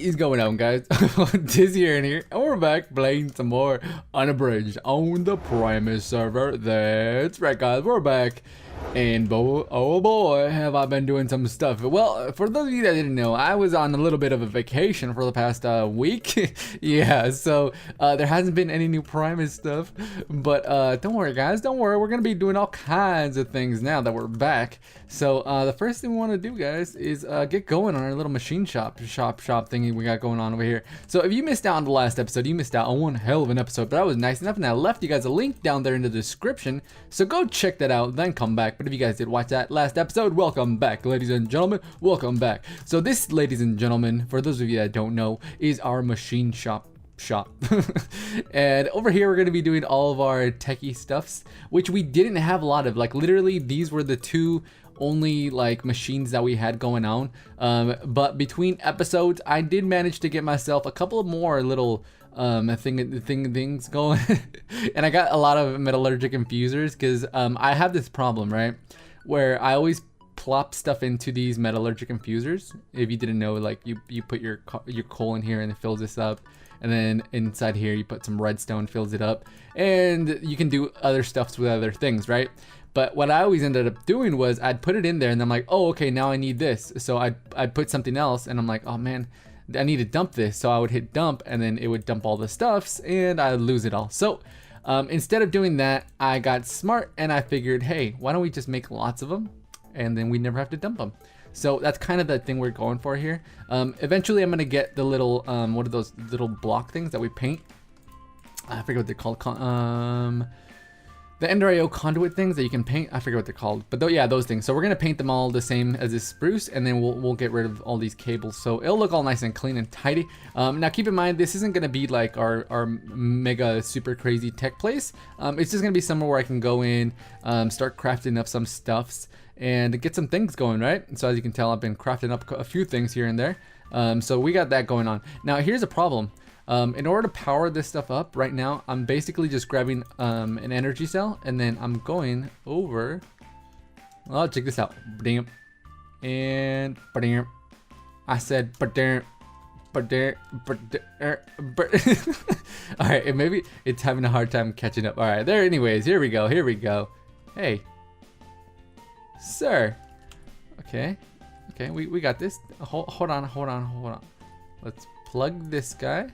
is going on, guys? Dizzy here and here, and we're back playing some more Unabridged on the Primus server. That's right, guys, we're back. And oh boy, have I been doing some stuff. Well, for those of you that didn't know, I was on a little bit of a vacation for the past week. Yeah, so there hasn't been any new Primus stuff. But don't worry, guys, don't worry. We're going to be doing all kinds of things now that we're back. So the first thing we want to do, guys, is get going on our little machine shop thingy we got going on over here. So if you missed out on the last episode, you missed out on one hell of an episode. But I was nice enough and I left you guys a link down there in the description. So go check that out, then come back. But if you guys did watch that last episode, welcome back, ladies and gentlemen. Welcome back. So this, ladies and gentlemen, for those of you that don't know, is our machine shop. And over here we're going to be doing all of our techie stuffs, which we didn't have a lot of. Like literally these were the two only like machines that we had going on, but between episodes I did manage to get myself a couple of more little things going. And I got a lot of metallurgic infusers because I have this problem, right, where I always plop stuff into these metallurgic infusers. If you didn't know, like you put your coal in here and it fills this up, and then inside here you put some redstone, fills it up, and you can do other stuffs with other things, right? But what I always ended up doing was I'd put it in there and I'm like, oh, okay, now I need this. So I'd put something else and I'm like, oh man, I need to dump this. So I would hit dump and then it would dump all the stuffs and I'd lose it all. So instead of doing that, I got smart and I figured, hey, why don't we just make lots of them and then we never have to dump them. So that's kind of the thing we're going for here. Eventually I'm gonna get the little, what are those little block things that we paint? I forget what they're called. The Ender IO conduit things that you can paint, I forget what they're called, but yeah, those things. So we're gonna paint them all the same as this spruce, and then we'll get rid of all these cables, so it'll look all nice and clean and tidy. Now keep in mind, this isn't gonna be like our mega super crazy tech place. It's just gonna be somewhere where I can go in, start crafting up some stuffs, and get some things going, right? So as you can tell, I've been crafting up a few things here and there. So we got that going on. Now here's a problem. In order to power this stuff up right now, I'm basically just grabbing an energy cell and then I'm going over. Oh, check this out. Bam. And bam. I said bam. Alright, maybe it's having a hard time catching up. Alright, there, anyways, here we go. Hey. Sir. Okay, we got this. Hold on. Let's plug this guy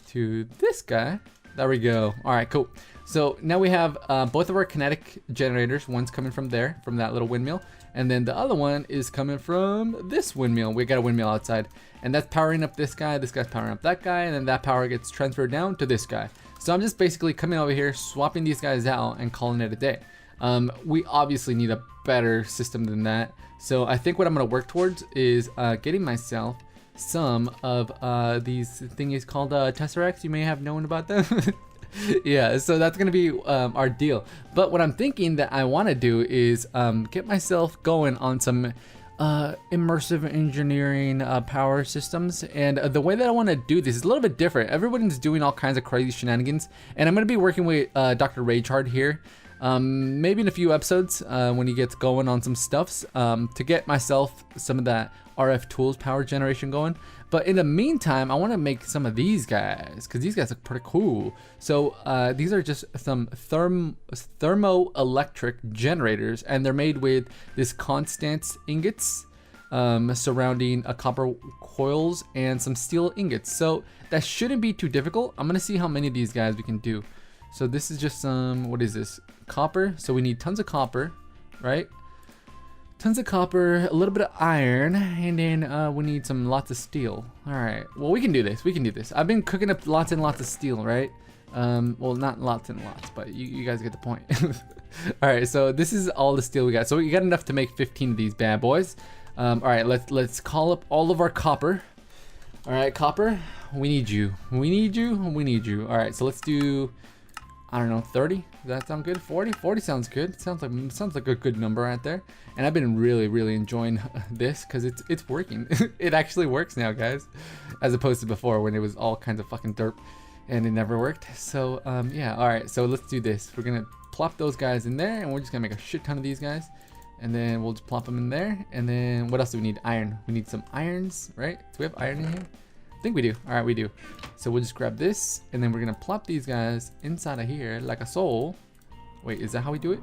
to this guy. There we go. All right, cool. So now we have both of our kinetic generators. One's coming from there, from that little windmill, and then the other one is coming from this windmill. We got a windmill outside, and that's powering up this guy. This guy's powering up that guy, and then that power gets transferred down to this guy. So I'm just basically coming over here, swapping these guys out, and calling it a day. We obviously need a better system than that. So I think what I'm gonna work towards is getting myself some of these thingies called tesseracts. You may have known about them. Yeah, so that's gonna be our deal. But what I'm thinking that I want to do is get myself going on some immersive engineering power systems. And the way that I want to do this is a little bit different. Everyone's doing all kinds of crazy shenanigans, and I'm gonna be working with Dr. Raychard here. Maybe in a few episodes when he gets going on some stuffs to get myself some of that RF tools power generation going. But in the meantime, I want to make some of these guys because these guys look pretty cool. So these are just some thermoelectric generators, and they're made with this Constance ingots surrounding a copper coils and some steel ingots. So that shouldn't be too difficult. I'm gonna see how many of these guys we can do. So this is just some, what is this? Copper. So we need tons of copper, right? Tons of copper, a little bit of iron, and then we need lots of steel. All right, well, we can do this. I've been cooking up lots and lots of steel, right? Well, not lots and lots, but you guys get the point. All right, so this is all the steel we got. So we got enough to make 15 of these bad boys. All right, let's call up all of our copper. All right, copper, we need you. All right, so let's do, I don't know, 30. Does that sound good? 40? 40 sounds good. Sounds like a good number right there. And I've been really enjoying this because it's working. It actually works now, guys, as opposed to before when it was all kinds of fucking derp and it never worked. So yeah, all right. So let's do this. We're gonna plop those guys in there, and we're just gonna make a shit ton of these guys. And then we'll just plop them in there. And then what else do we need? Iron. We need some irons, right? Do we have iron in here? I think we do. All right, we do. So we'll just grab this, and then we're gonna plop these guys inside of here like a soul. Wait, is that how we do it?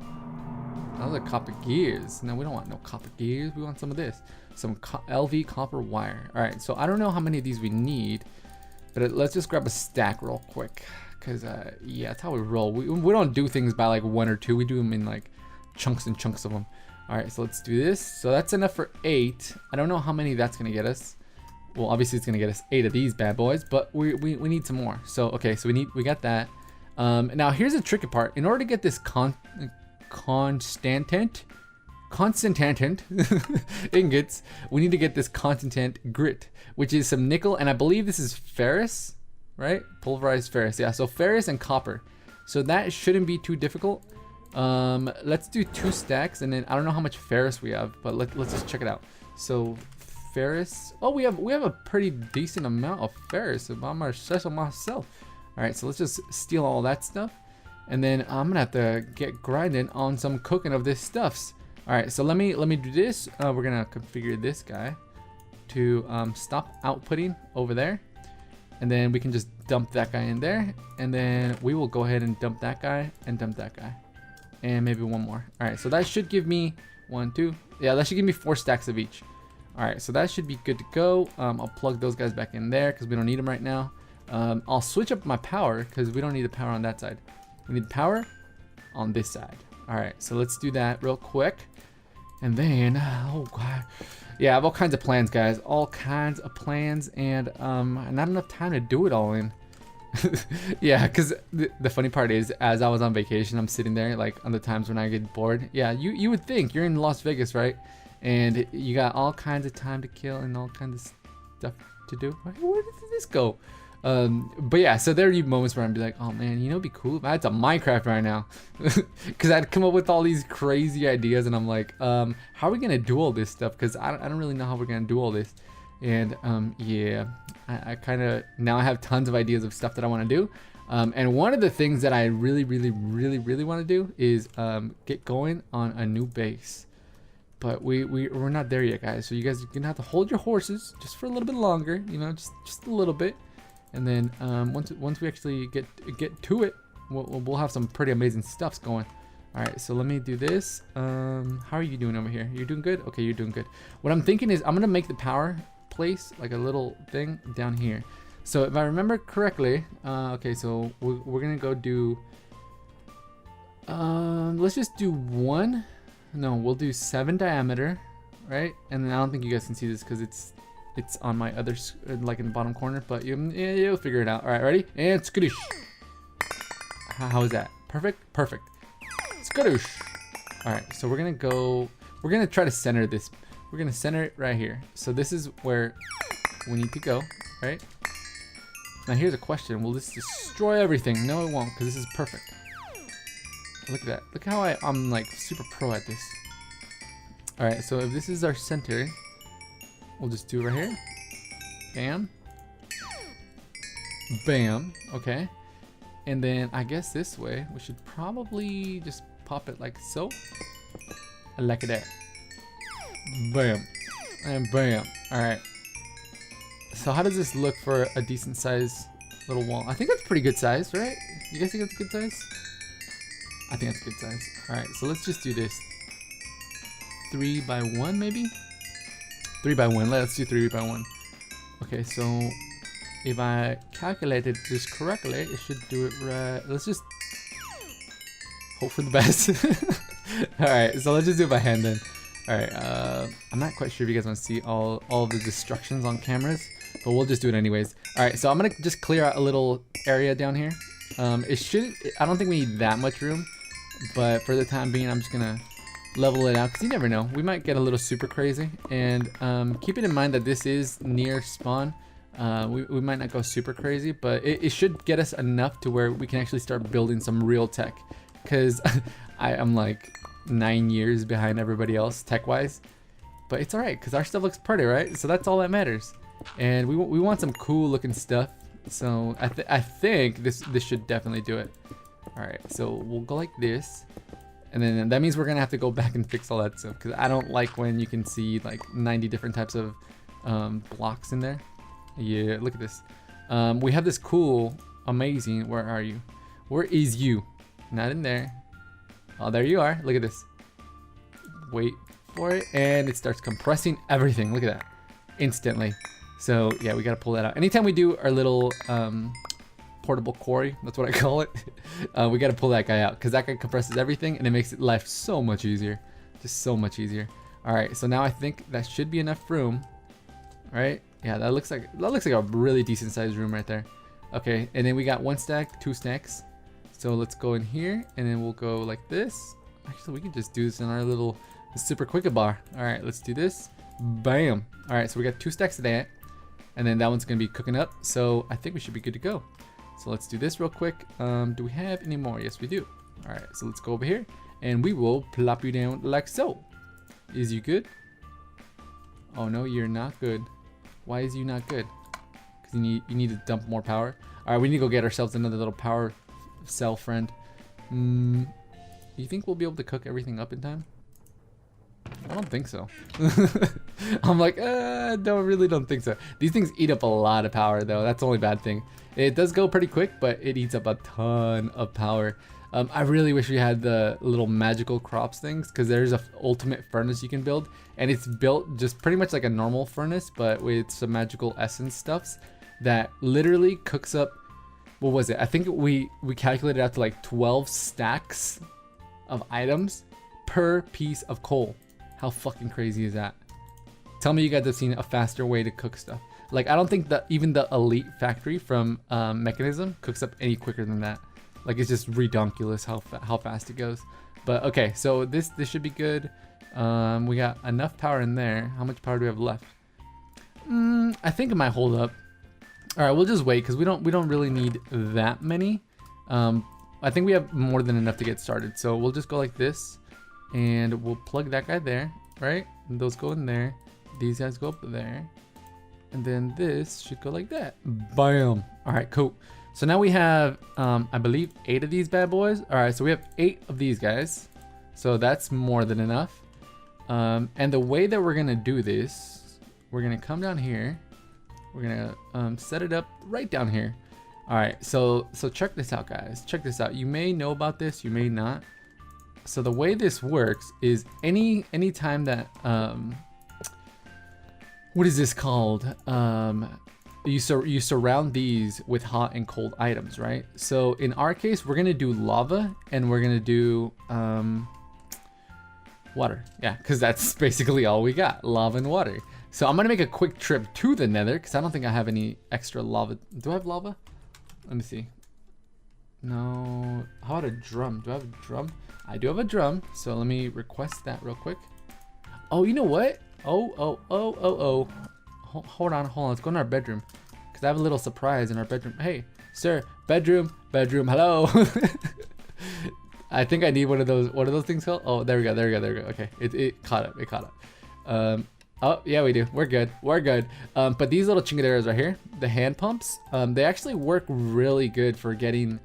Those are copper gears. No, we don't want no copper gears. We want some of this. Some LV copper wire. All right, so I don't know how many of these we need, but let's just grab a stack real quick. Cause yeah, that's how we roll. We don't do things by like 1 or 2. We do them in like chunks and chunks of them. All right, so let's do this. So that's enough for 8. I don't know how many that's gonna get us. Well, obviously it's gonna get us 8 of these bad boys, but we need some more. So okay, so we got that. Now here's the tricky part. In order to get this constantant ingots, we need to get this constantant grit, which is some nickel, and I believe this is ferrous, right? Pulverized ferrous. Yeah, so ferrous and copper. So that shouldn't be too difficult. Let's do 2 stacks, and then I don't know how much ferrous we have, but let's just check it out. So ferrous. Oh, we have a pretty decent amount of ferrous about myself. All right, so let's just steal all that stuff, and then I'm gonna have to get grinding on some cooking of this stuffs. All right, so let me do this. We're gonna configure this guy to stop outputting over there, and then we can just dump that guy in there, and then we will go ahead and dump that guy and dump that guy, and maybe one more. All right, so that should give me 1, 2. Yeah, that should give me 4 stacks of each. All right, so that should be good to go. I'll plug those guys back in there because we don't need them right now. I'll switch up my power because we don't need the power on that side. We need power on this side. All right, so let's do that real quick. And then, oh God. Yeah, I have all kinds of plans, guys. All kinds of plans, and not enough time to do it all in. Yeah, because the funny part is, as I was on vacation, I'm sitting there, like, on the times when I get bored. Yeah, you would think you're in Las Vegas, right? And you got all kinds of time to kill and all kinds of stuff to do. Where did this go? But yeah, so there are moments where I'd be like, oh man, you know, it'd be cool if I had some Minecraft right now. Because I'd come up with all these crazy ideas, and I'm like, how are we gonna do all this stuff? Because I don't really know how we're gonna do all this. And yeah, I kind of now I have tons of ideas of stuff that I want to do. And one of the things that I really want to do is get going on a new base. But we're not there yet, guys. So you guys are gonna have to hold your horses just for a little bit longer, you know, just a little bit. And then once we actually get to it, we'll have some pretty amazing stuffs going. All right, so let me do this. How are you doing over here? You're doing good? Okay, you're doing good. What I'm thinking is I'm gonna make the power place like a little thing down here. So if I remember correctly, okay, so we're gonna go do. Let's just do 1. No, we'll do 7 diameter, right? And then I don't think you guys can see this because it's on my other, like in the bottom corner, but you'll figure it out. All right, ready? And skadoosh. How is that? Perfect? Perfect. Skadoosh. All right, so we're gonna try to center this. We're gonna center it right here. So this is where we need to go, right? Now here's a question. Will this destroy everything? No, it won't, because this is perfect. Look at that. Look how I'm like super pro at this. All right, so if this is our center, we'll just do it right here. Bam. Bam. Okay. And then I guess this way, we should probably just pop it like so. Like that. Bam. And bam. All right. So how does this look for a decent size little wall? I think that's pretty good size, right? You guys think that's a good size? I think that's a good size. All right, so let's just do this. 3 by 1 maybe? 3 by 1, let's do 3 by 1. Okay, so if I calculated this correctly, it should do it right. Let's just hope for the best. All right, so let's just do it by hand then. All right, I'm not quite sure if you guys want to see all of the destructions on cameras, but we'll just do it anyways. All right, so I'm gonna just clear out a little area down here. I don't think we need that much room, but for the time being, I'm just gonna level it out because you never know. We might get a little super crazy, and keeping in mind that this is near spawn, we might not go super crazy, but it should get us enough to where we can actually start building some real tech, because I'm like 9 years behind everybody else tech-wise, but it's all right because our stuff looks pretty, right? So that's all that matters, and we want some cool looking stuff. So I think this should definitely do it. All right, so we'll go like this, And then that means we're gonna have to go back and fix all that stuff, because I don't like when you can see like 90 different types of blocks in there. Yeah, look at this. We have this cool, amazing, where are you? Where is you? Not in there. Oh, there you are. Look at this. Wait for it, and it starts compressing everything. Look at that. Instantly. So yeah, we gotta pull that out. Anytime we do our little portable quarry, that's what I call it, we gotta pull that guy out, because that guy compresses everything and it makes life so much easier. Just so much easier. Alright, so now I think that should be enough room. Alright, yeah, that looks like a really decent sized room right there. Okay, and then we got 1 stack, 2 stacks. So let's go in here, and then we'll go like this. Actually, we can just do this in our little super quick bar. Alright, let's do this. Bam! Alright, so we got 2 stacks of that, and then that one's gonna be cooking up, so I think we should be good to go. So let's do this real quick. Do we have any more? Yes, we do. Alright, so let's go over here, and we will plop you down like so. Is you good? Oh no, you're not good. Why is you not good? Because you need to dump more power. Alright, we need to go get ourselves another little power cell friend. You think we'll be able to cook everything up in time? I don't think so. I'm like, really don't think so. These things eat up a lot of power though. That's the only bad thing. It does go pretty quick, but it eats up a ton of power. I really wish we had the little magical crops things, because there's a ultimate furnace you can build, and it's built just pretty much like a normal furnace, but with some magical essence stuffs that literally cooks up, what was it? I think we calculated out to like 12 stacks of items per piece of coal. How fucking crazy is that? Tell me you guys have seen a faster way to cook stuff. Like, I don't think that even the elite factory from Mechanism cooks up any quicker than that. Like, it's just redonkulous how fast it goes. But okay, so this should be good. We got enough power in there. How much power do we have left? I think it might hold up. All right, we'll just wait, because we don't really need that many. I think we have more than enough to get started. So we'll just go like this, and we'll plug that guy there, right? And those go in there. These guys go up there. And then this should go like that. Bam. All right, cool. So now we have, I believe, 8 of these bad boys. All right, so we have 8 of these guys. So that's more than enough. And the way that we're gonna do this, we're gonna come down here. We're gonna set it up right down here. All right, so check this out, guys. Check this out. You may know about this, you may not. So the way this works is any time that what is this called? You surround these with hot and cold items, right? So in our case, we're gonna do lava, and we're gonna do water. Yeah, because that's basically all we got, lava and water. So I'm gonna make a quick trip to the nether, because I don't think I have any extra lava. Do I have lava? Let me see. No. How about a drum? Do I have a drum? I do have a drum, so let me request that real quick. Oh, you know what? Oh. Hold on. Let's go in our bedroom, because I have a little surprise in our bedroom. Hey, sir, bedroom, hello. I think I need one of those. What are those things called? Oh, there we go. Okay, it caught up. Oh, yeah, we do. We're good. But these little chingaderas right here, the hand pumps, they actually work really good for getting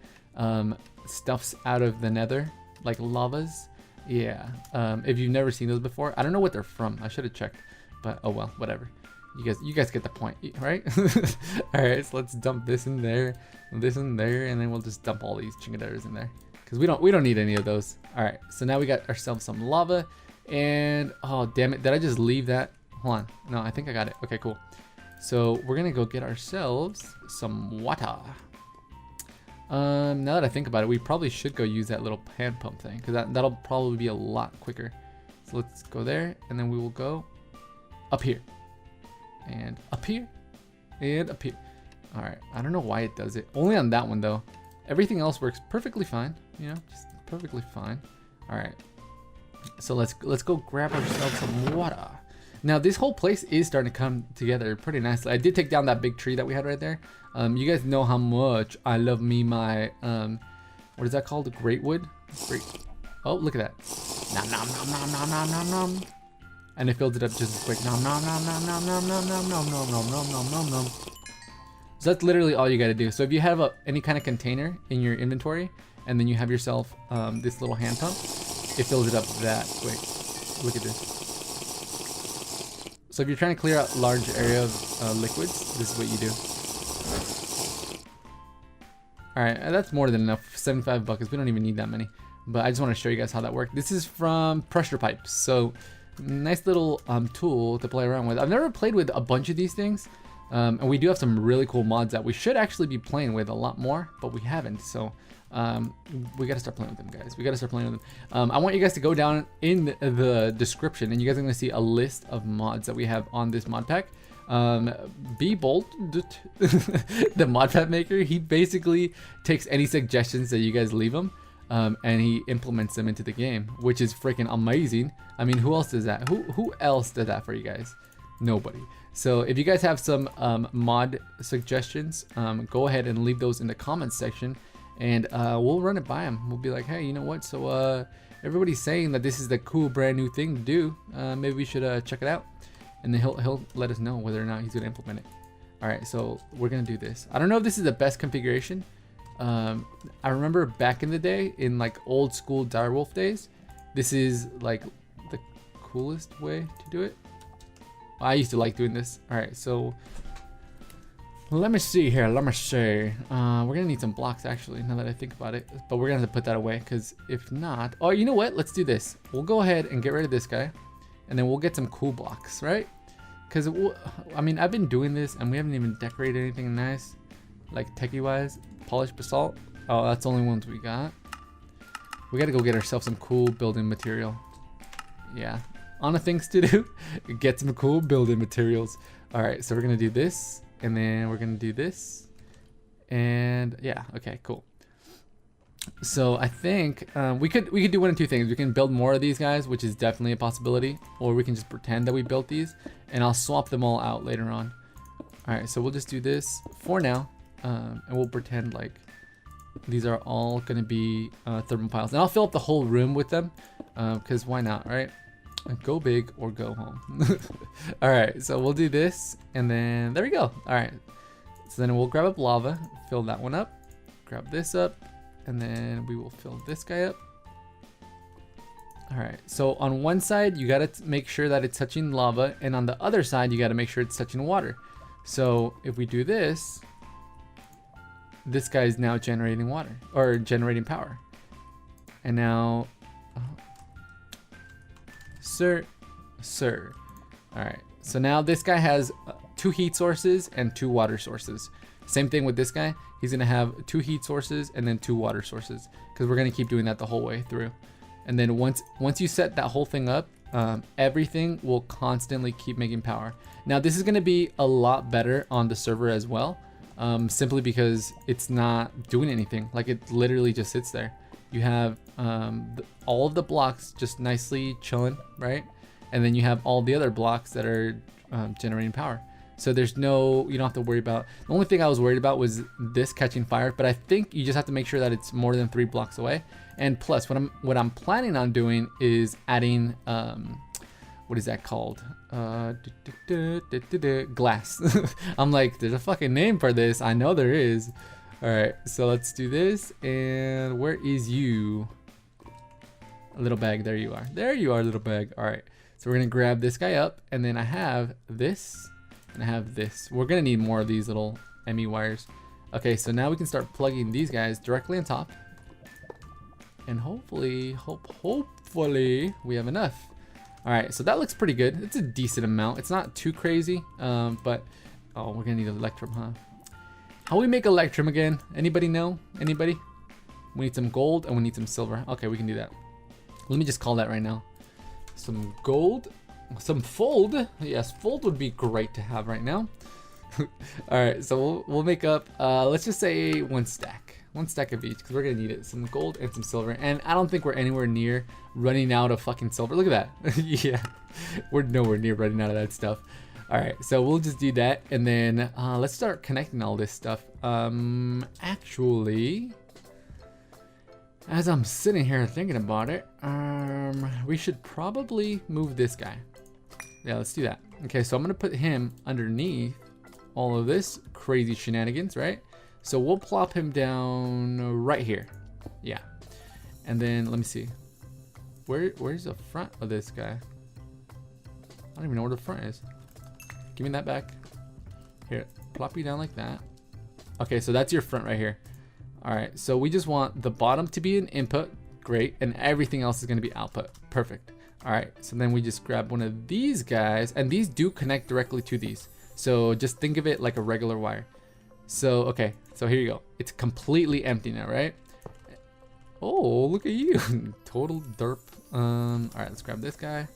stuffs out of the nether, like lavas. Yeah. If you've never seen those before, I don't know what they're from. I should have checked, but oh well, whatever. You guys get the point, right? All right, so let's dump this in there, and then we'll just dump all these chingaderas in there, because we don't need any of those. All right, so now we got ourselves some lava, and oh damn it, did I just leave that? Hold on, no, I think I got it. Okay, cool. So we're gonna go get ourselves some water. Now that I think about it, we probably should go use that little hand pump thing, because that'll probably be a lot quicker. So let's go there, and then we will go up here, and up here, and up here. All right, I don't know why it does it. Only on that one though. Everything else works perfectly fine. You know, just perfectly fine. All right, so let's go grab ourselves some water. Now this whole place is starting to come together pretty nicely. I did take down that big tree that we had right there. You guys know how much I love me my what is that called? Great wood. Great. Oh, look at that. Nom nom nom nom nom nom nom nom. And it fills it up just as quick. Nom nom nom nom nom nom nom nom nom nom nom nom nom nom nom. So that's literally all you got to do. So if you have any kind of container in your inventory, and then you have yourself this little hand pump, it fills it up that quick. Look at this. So if you're trying to clear out large area of liquids, this is what you do. Alright, that's more than enough. 75 buckets. We don't even need that many. But I just want to show you guys how that works. This is from pressure pipes. So nice little tool to play around with. I've never played with a bunch of these things. And we do have some really cool mods that we should actually be playing with a lot more, but we haven't. So we got to start playing with them, guys. We got to start playing with them. I want you guys to go down in the description, and you guys are going to see a list of mods that we have on this mod pack. Bolt, the mod pack maker, he basically takes any suggestions that you guys leave him, and he implements them into the game, which is freaking amazing. I mean, who else does that? Who else does that for you guys? Nobody. So if you guys have some mod suggestions, go ahead and leave those in the comments section, and we'll run it by him. We'll be like, hey, you know what? So everybody's saying that this is the cool brand new thing to do. Maybe we should check it out, and then he'll let us know whether or not he's gonna implement it. All right, so we're gonna do this. I don't know if this is the best configuration. I remember back in the day, in like old school Direwolf days, this is like the coolest way to do it. I used to like doing this. All right, so let me see here. Let me see. We're gonna need some blocks actually, now that I think about it. But we're gonna have to put that away, because if not, oh, you know what? Let's do this. We'll go ahead and get rid of this guy, and then we'll get some cool blocks, right? Because I mean, I've been doing this, and we haven't even decorated anything nice, like techie-wise. Polished basalt. Oh, that's the only ones we got. We gotta go get ourselves some cool building material. Yeah. On the things to do, get some cool building materials. All right, so we're gonna do this, and then we're gonna do this, and yeah, okay, cool. So I think we could do one of two things. We can build more of these guys, which is definitely a possibility, or we can just pretend that we built these, and I'll swap them all out later on. All right, so we'll just do this for now, and we'll pretend like these are all gonna be thermopiles, and I'll fill up the whole room with them, because why not, right? Go big or go home. All right, so we'll do this, and then there we go. All right, so then we'll grab up lava, fill that one up, grab this up, and then we will fill this guy up. All right, so on one side you gotta make sure that it's touching lava, and on the other side you gotta make sure it's touching water. So if we do this, this guy is now generating water, or generating power, and now sir. All right, so now this guy has 2 heat sources and 2 water sources. Same thing with this guy. He's gonna have 2 heat sources and then 2 water sources, because we're gonna keep doing that the whole way through. And then once you set that whole thing up, everything will constantly keep making power. Now this is gonna be a lot better on the server as well, simply because it's not doing anything. Like, it literally just sits there. You have all of the blocks just nicely chilling, right? And then you have all the other blocks that are generating power. So you don't have to worry about. The only thing I was worried about was this catching fire, but I think you just have to make sure that it's more than 3 blocks away. And plus, what I'm planning on doing is adding what is that called? Glass. I'm like, there's a fucking name for this. I know there is. All right, so let's do this. And where is you? A little bag. There you are. There you are, little bag. All right. So we're gonna grab this guy up, and then I have this, and I have this. We're gonna need more of these little ME wires. Okay, so now we can start plugging these guys directly on top, and hopefully we have enough. All right, so that looks pretty good. It's a decent amount. It's not too crazy, but oh, we're gonna need electrum, huh? How we make electrum again? Anybody know? Anybody? We need some gold and we need some silver. Okay, we can do that. Let me just call that right now. Some gold, some fold. Yes, fold would be great to have right now. All right, so we'll make up, let's just say 1 stack. 1 stack of each, because we're gonna need it. Some gold and some silver. And I don't think we're anywhere near running out of fucking silver. Look at that. Yeah, we're nowhere near running out of that stuff. All right, so we'll just do that, and then let's start connecting all this stuff. Actually, as I'm sitting here thinking about it, we should probably move this guy. Yeah, let's do that. Okay, so I'm gonna put him underneath all of this crazy shenanigans, right? So we'll plop him down right here. Yeah, and then let me see. where's the front of this guy? I don't even know where the front is. Give me that back. Here, plop you down like that. Okay, so that's your front right here. All right, so we just want the bottom to be an input, great, and everything else is gonna be output, perfect. All right, so then we just grab one of these guys, and these do connect directly to these. So just think of it like a regular wire. So, okay, so here you go. It's completely empty now, right? Oh, look at you, total derp. All right, let's grab this guy,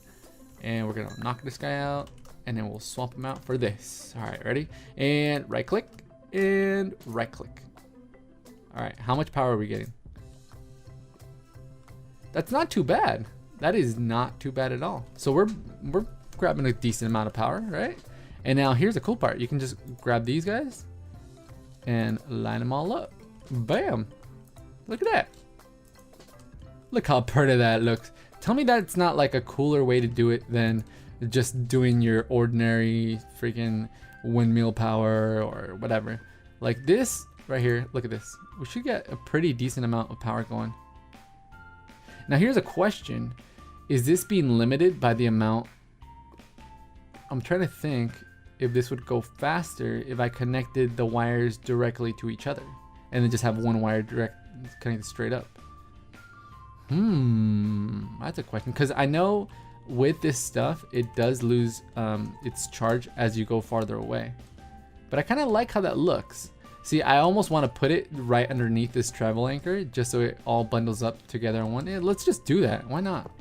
and we're gonna knock this guy out, and then we'll swap him out for this. All right, ready? And right click, and right click. All right, how much power are we getting? That's not too bad. That is not too bad at all. So we're grabbing a decent amount of power, right? And now here's the cool part. You can just grab these guys and line them all up. Bam! Look at that. Look how pretty that looks. Tell me that's not like a cooler way to do it than just doing your ordinary freaking windmill power or whatever. Like this right here, look at this. We should get a pretty decent amount of power going. Now here's a question. Is this being limited by the amount? I'm trying to think if this would go faster if I connected the wires directly to each other and then just have one wire direct connected straight up. That's a question, because I know with this stuff it does lose its charge as you go farther away, but I kind of like how that looks. See, I almost want to put it right underneath this travel anchor just so it all bundles up together in one. Yeah, let's just do that. Why not?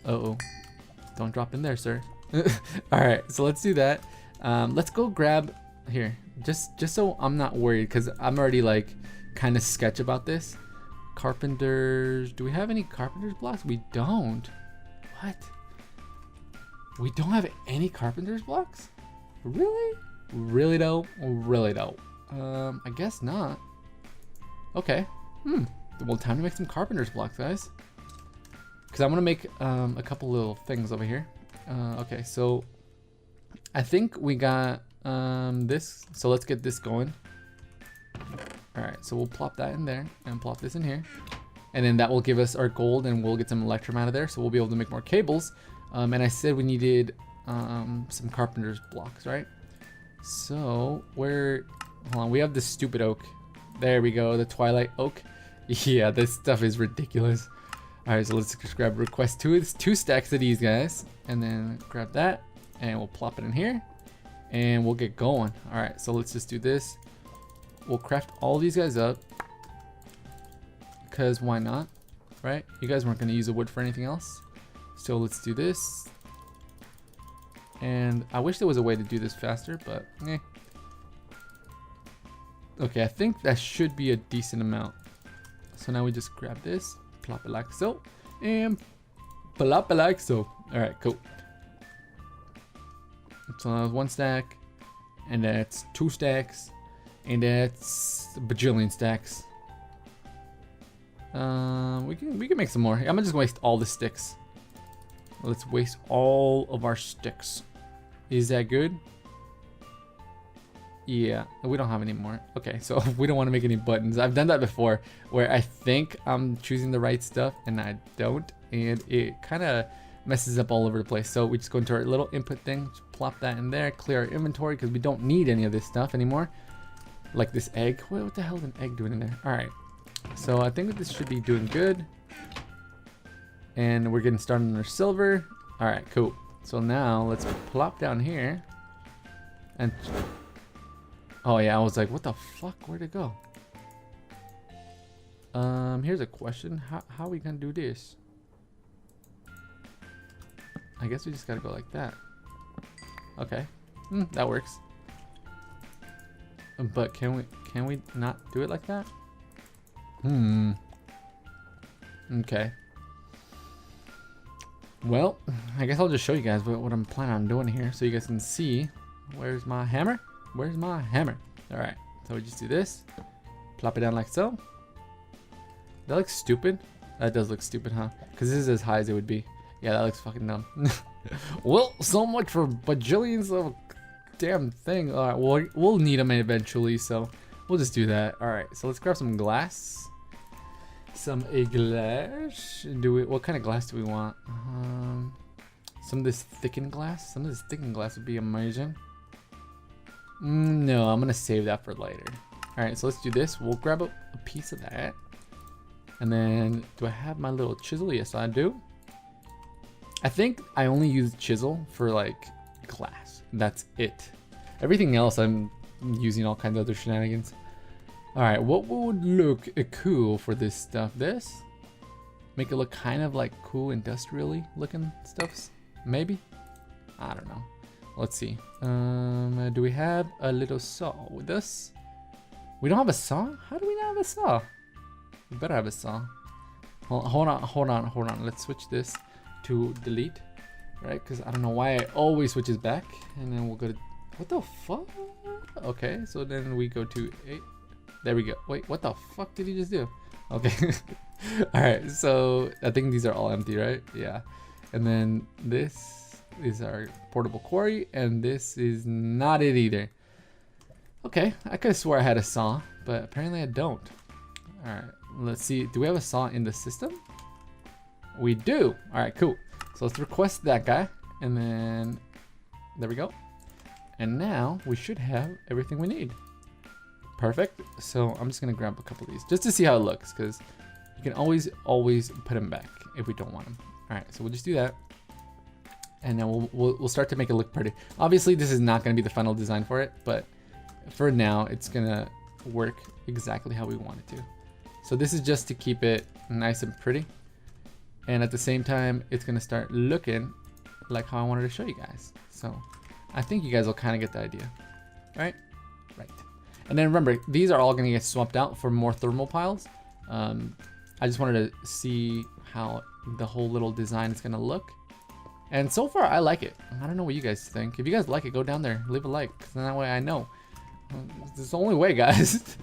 Uh-oh. Don't drop in there, sir. All right, so let's do that. Let's go grab here, just so I'm not worried, because I'm already like kind of sketch about this. Carpenters. Do we have any carpenters blocks? We don't. What? We don't have any carpenters blocks? Really? Really though? Really though? I guess not. Okay. Well, time to make some carpenters blocks, guys. Because I want to make a couple little things over here. Okay, so I think we got this. So let's get this going. All right, so we'll plop that in there and plop this in here. And then that will give us our gold, and we'll get some electrum out of there. So we'll be able to make more cables. And I said we needed some carpenter's blocks, right? So hold on, we have this stupid oak. There we go, the twilight oak. Yeah, this stuff is ridiculous. All right, so let's just grab request two stacks of these guys, and then grab that, and we'll plop it in here, and we'll get going. All right, so let's just do this. We'll craft all these guys up, because why not, right? You guys weren't gonna use the wood for anything else. So let's do this. And I wish there was a way to do this faster, but eh. Okay, I think that should be a decent amount. So now we just grab this, plop it like so, and plop it like so. All right, cool. So that's one stack, and that's two stacks, and that's a bajillion stacks. We can make some more. I'm just gonna waste all the sticks. Let's waste all of our sticks. Is that good? Yeah, we don't have any more. Okay, so we don't want to make any buttons. I've done that before where I think I'm choosing the right stuff and I don't, and it kind of messes up all over the place. So we just go into our little input thing, just plop that in there, clear our inventory because we don't need any of this stuff anymore. Like this egg. What the hell is an egg doing in there? All right, so I think that this should be doing good. And we're getting started on our silver. All right, cool. So now let's plop down here and oh yeah, I was like, what the fuck? Where'd it go? Here's a question. How are we gonna do this? I guess we just gotta go like that. Okay, that works. But can we not do it like that? Okay. Well, I guess I'll just show you guys what I'm planning on doing here so you guys can see. Where's my hammer? Where's my hammer? All right, so we just do this, plop it down like so. That looks stupid. That does look stupid, huh? Because this is as high as it would be. Yeah, that looks fucking dumb. Well, so much for bajillions of damn thing. All right, we'll need them eventually, so we'll just do that. All right, so let's grab some glass. some a glass. What kind of glass do we want? Some of this thickened glass. Some of this thickened glass would be amazing. No, I'm gonna save that for later. All right, so let's do this. We'll grab a piece of that. And then, do I have my little chisel? Yes, I do. I think I only use chisel for like glass. That's it. Everything else, I'm using all kinds of other shenanigans. All right, what would look cool for this stuff? This? Make it look kind of like cool industrially looking stuffs? Maybe? I don't know. Let's see. Do we have a little saw with us? We don't have a saw? How do we not have a saw? We better have a saw. Hold on. Let's switch this to delete, right? Because I don't know why it always switches back. And then we'll go to, what the fuck? Okay, so then we go to 8. There we go. Wait, what the fuck did he just do? Okay. All right, so I think these are all empty, right? Yeah. And then this is our portable quarry, and this is not it either. Okay, I could have swore I had a saw, but apparently I don't. All right, let's see. Do we have a saw in the system? We do. All right, cool. So let's request that guy, and then there we go. And now we should have everything we need. Perfect. So I'm just gonna grab a couple of these just to see how it looks, because you can always put them back if we don't want them. All right, so we'll just do that, and then we'll start to make it look pretty. Obviously, this is not gonna be the final design for it, but for now, it's gonna work exactly how we want it to. So this is just to keep it nice and pretty, and at the same time, it's gonna start looking like how I wanted to show you guys. So I think you guys will kind of get the idea, right? Right. And then remember, these are all gonna get swapped out for more thermal piles. I just wanted to see how the whole little design is gonna look. And so far, I like it. I don't know what you guys think. If you guys like it, go down there, leave a like, because then that way I know. It's the only way, guys.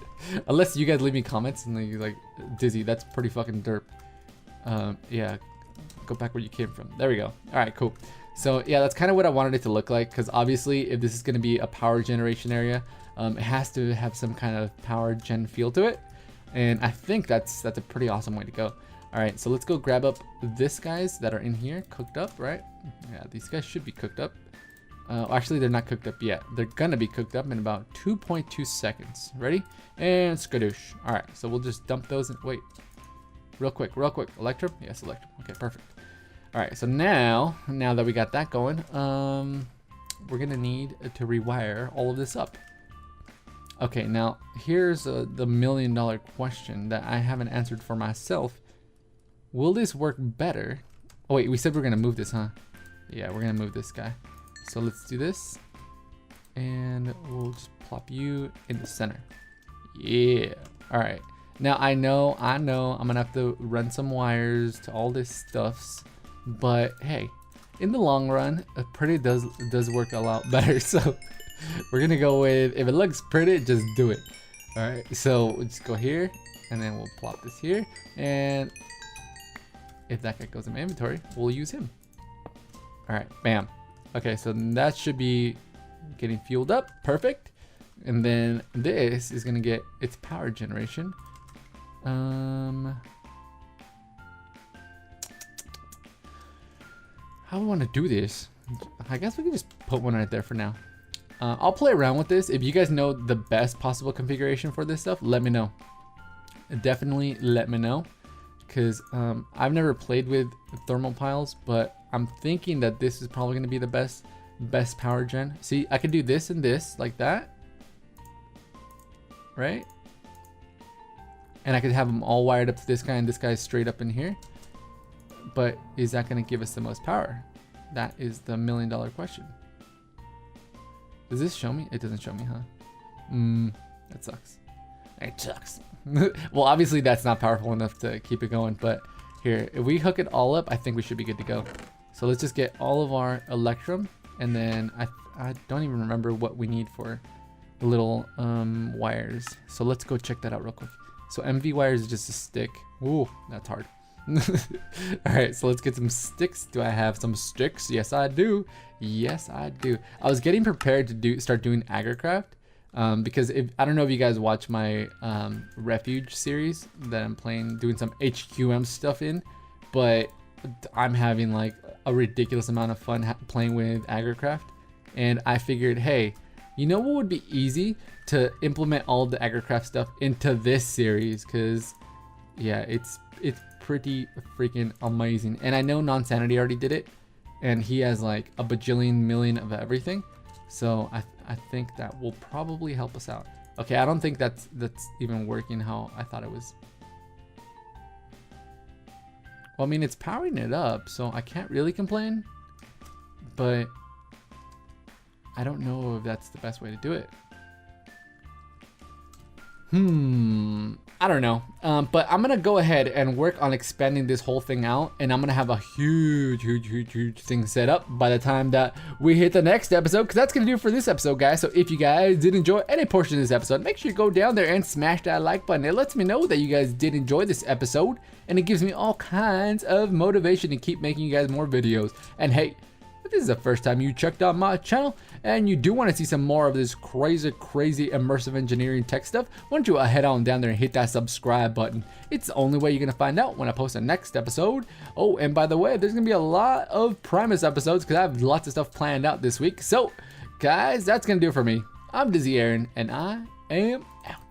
Unless you guys leave me comments and you're like, Dizzy, that's pretty fucking derp. Yeah, go back where you came from. There we go. All right, cool. So yeah, that's kind of what I wanted it to look like, because obviously if this is going to be a power generation area, it has to have some kind of power gen feel to it. And I think that's a pretty awesome way to go. All right, so let's go grab up this guys that are in here, cooked up, right? Yeah, these guys should be cooked up. Actually, they're not cooked up yet. They're gonna be cooked up in about 2.2 seconds. Ready? And skadoosh. All right, so we'll just dump those in. Wait, real quick. Electrum? Yes, Electrum. Okay, perfect. All right, so now that we got that going, we're gonna need to rewire all of this up. Okay, now here's the $1 million question that I haven't answered for myself. Will this work better? Oh wait, we said we're gonna move this, huh? Yeah, we're gonna move this guy. So let's do this, and we'll just plop you in the center. Yeah. All right. Now I know I'm gonna have to run some wires to all this stuffs, but hey, in the long run, it pretty does work a lot better. So we're gonna go with, if it looks pretty, just do it. All right. So we'll just go here, and then we'll plop this here, and if that guy goes in my inventory, we'll use him. All right. Bam. Okay, so that should be getting fueled up. Perfect. And then this is gonna get its power generation. How do we want to do this? I guess we can just put one right there for now. I'll play around with this. If you guys know the best possible configuration for this stuff, let me know. Definitely let me know, because I've never played with thermal piles, but I'm thinking that this is probably going to be the best power gen. See, I could do this and this like that, right? And I could have them all wired up to this guy, and this guy's straight up in here. But is that going to give us the most power? That is the $1 million question. Does this show me? It doesn't show me, huh? That sucks. It sucks. Well, obviously that's not powerful enough to keep it going, but here, if we hook it all up, I think we should be good to go. So let's just get all of our Electrum, and then I don't even remember what we need for the little wires. So let's go check that out real quick. So MV wires is just a stick. Ooh, that's hard. All right, so let's get some sticks. Do I have some sticks? Yes, I do. Yes, I do. I was getting prepared to start doing Agricraft, Because I don't know if you guys watch my Refuge series that I'm playing, doing some HQM stuff in, but I'm having like a ridiculous amount of fun playing with Agricraft, and I figured, hey, you know what would be easy to implement all the Agricraft stuff into this series, because yeah, it's pretty freaking amazing. And I know Nonsanity already did it, and he has like a bajillion million of everything, so I think that will probably help us out. Okay, I don't think that's even working how I thought it was. Well, I mean, it's powering it up, so I can't really complain, but I don't know if that's the best way to do it. I don't know, but I'm gonna go ahead and work on expanding this whole thing out, and I'm gonna have a huge thing set up by the time that we hit the next episode, because that's gonna do it for this episode, guys. So if you guys did enjoy any portion of this episode, make sure you go down there and smash that like button. It lets me know that you guys did enjoy this episode, and it gives me all kinds of motivation to keep making you guys more videos. And hey, if this is the first time you checked out my channel and you do want to see some more of this crazy immersive engineering tech stuff, why don't you head on down there and hit that subscribe button. It's the only way you're gonna find out when I post the next episode. Oh, and by the way, there's gonna be a lot of Primus episodes because I have lots of stuff planned out this week. So guys, that's gonna do it for me. I'm Dizzy Aaron, and I am out.